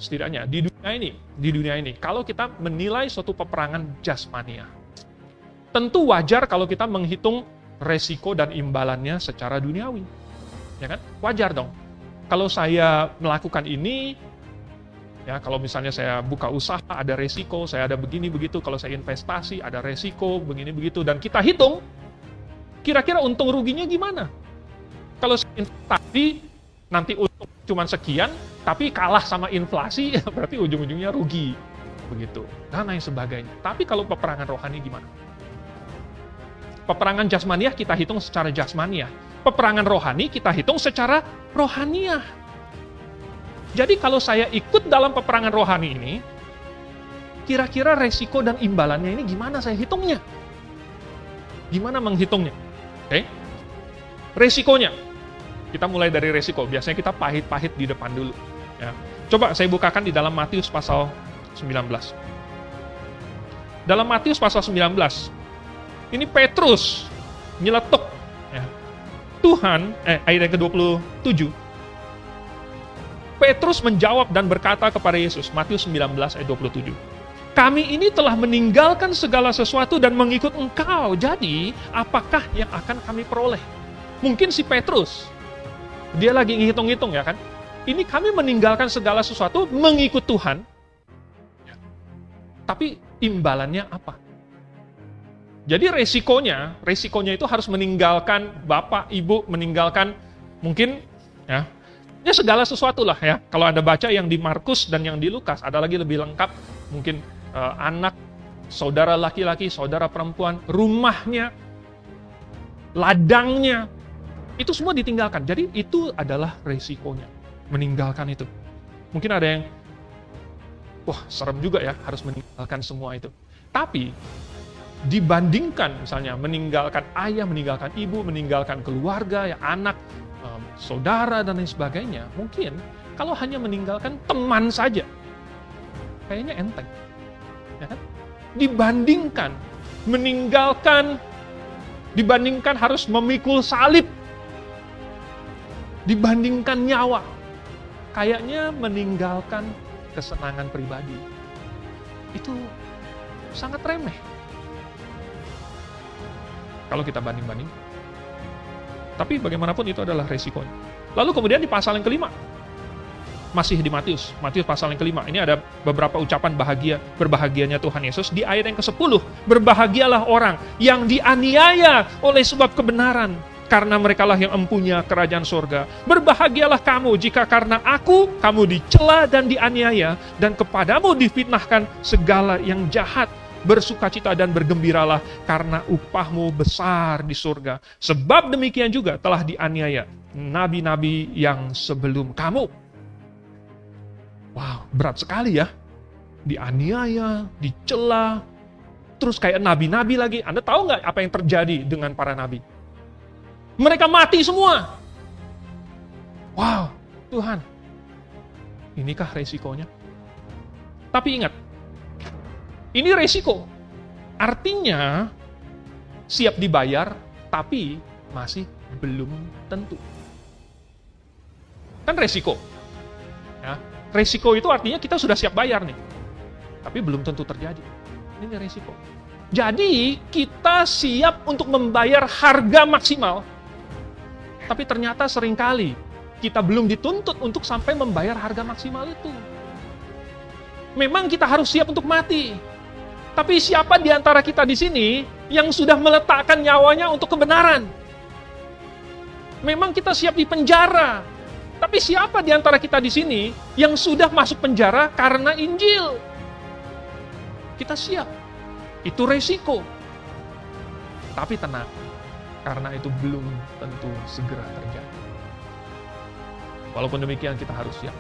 setidaknya di dunia ini, kalau kita menilai suatu peperangan jasmania, tentu wajar kalau kita menghitung resiko dan imbalannya secara duniawi. Ya kan? Wajar dong. Kalau saya melakukan ini, ya kalau misalnya saya buka usaha ada resiko, saya ada begini begitu, kalau saya investasi ada resiko begini begitu, dan kita hitung kira-kira untung ruginya gimana. Kalau saya investasi nanti untung cuma sekian, tapi kalah sama inflasi, ya berarti ujung-ujungnya rugi begitu, dan lain sebagainya. Tapi kalau peperangan rohani gimana? Peperangan jasmaniah kita hitung secara jasmaniah. Peperangan rohani kita hitung secara rohaniah. Jadi kalau saya ikut dalam peperangan rohani ini, kira-kira resiko dan imbalannya ini gimana saya hitungnya? Gimana menghitungnya? Oke. Resikonya. Kita mulai dari resiko. Biasanya kita pahit-pahit di depan dulu. Ya. Coba saya bukakan di dalam Matius pasal 19. Dalam Matius pasal 19, ini Petrus nyeletuk. Ya. Tuhan, ayat yang ke-27, Petrus menjawab dan berkata kepada Yesus, Matius 19 ayat 27, kami ini telah meninggalkan segala sesuatu dan mengikut engkau, jadi apakah yang akan kami peroleh? Mungkin si Petrus, dia lagi ngitung-ngitung ya kan, ini kami meninggalkan segala sesuatu mengikut Tuhan, tapi imbalannya apa? Jadi resikonya itu harus meninggalkan bapak, ibu, meninggalkan mungkin ya segala sesuatu lah ya. Kalau Anda baca yang di Markus dan yang di Lukas, ada lagi lebih lengkap, mungkin anak, saudara laki-laki, saudara perempuan, rumahnya, ladangnya, itu semua ditinggalkan. Jadi itu adalah resikonya, meninggalkan itu. Mungkin ada yang, wah serem juga ya, harus meninggalkan semua itu. Tapi dibandingkan misalnya meninggalkan ayah, meninggalkan ibu, meninggalkan keluarga, ya anak, saudara, dan lain sebagainya, mungkin kalau hanya meninggalkan teman saja, kayaknya enteng. Ya kan? Dibandingkan harus memikul salib, dibandingkan nyawa, kayaknya meninggalkan kesenangan pribadi, itu sangat remeh. Kalau kita banding-banding. Tapi bagaimanapun itu adalah resikonya. Lalu kemudian di pasal yang kelima, masih di Matius pasal yang kelima, ini ada beberapa ucapan berbahagianya Tuhan Yesus. Di ayat yang ke-10, berbahagialah orang yang dianiaya oleh sebab kebenaran, karena merekalah yang empunya kerajaan surga. Berbahagialah kamu jika karena aku, kamu dicela dan dianiaya, dan kepadamu difitnahkan segala yang jahat. Bersukacita dan bergembiralah karena upahmu besar di surga. Sebab demikian juga telah dianiaya nabi-nabi yang sebelum kamu. Wow, berat sekali ya. Dianiaya, dicela, terus kayak nabi-nabi lagi. Anda tahu nggak apa yang terjadi dengan para nabi? Mereka mati semua. Wow, Tuhan. Inikah resikonya? Tapi ingat, ini resiko. Artinya siap dibayar, tapi masih belum tentu. Kan resiko. Ya, resiko itu artinya kita sudah siap bayar nih. Tapi belum tentu terjadi. Ini resiko. Jadi kita siap untuk membayar harga maksimal. Tapi ternyata seringkali kita belum dituntut untuk sampai membayar harga maksimal itu. Memang kita harus siap untuk mati. Tapi siapa di antara kita di sini yang sudah meletakkan nyawanya untuk kebenaran? Memang kita siap di penjara. Tapi siapa di antara kita di sini yang sudah masuk penjara karena Injil? Kita siap. Itu resiko. Tapi tenang, karena itu belum tentu segera terjadi. Walaupun demikian kita harus siap.